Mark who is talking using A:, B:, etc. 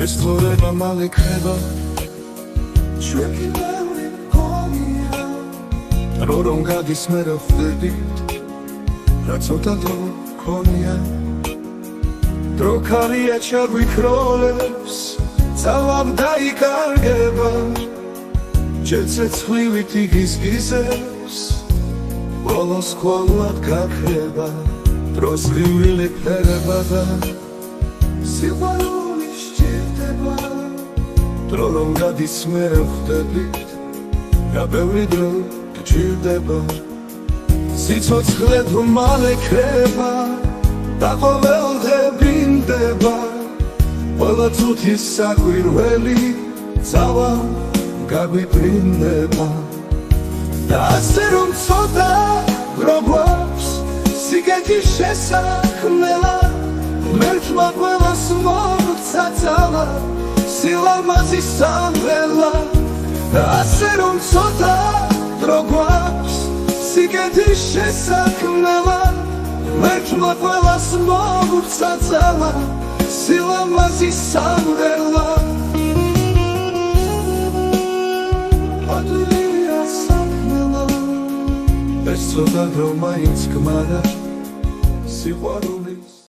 A: ეს თორება მალე ქრება ჩვენ კიდევ გონია რომ გადის მე რა ხვდები რა ცოტა დრო გონია დრო ქარია ჩაგვიქროლებს ძალამ დაიკარგება ჩეცეცხლივით იგიზგიზებს ბოლოს ხოლმე გაქრება დროს გრივილი ფერება და სიყვარული სჭირდება დრო რომ გადის მე ხვდებით რა ბევრი დრო გჭირდება სიცოცხლე თუ მალე ქრება და ყოველდღე ბრინდება ყველა წუთის საკვირველი ძალა გაგვიბრინდება და ასე რომ ცოტა გვაქვს სიგეთის შესაქმნელა მერჩმა ყველას მოგცა ძალა სილამაზის სამღერლა და ასე რომ ცოტა გვაქვს სიგეთის შესაქმნელა მერჩმა ყველას მოგცა ძალა სილამაზის სამღერლა ადვილია საქმნელა ეს ცოტა დრო მაინც გმარა სიყვარულის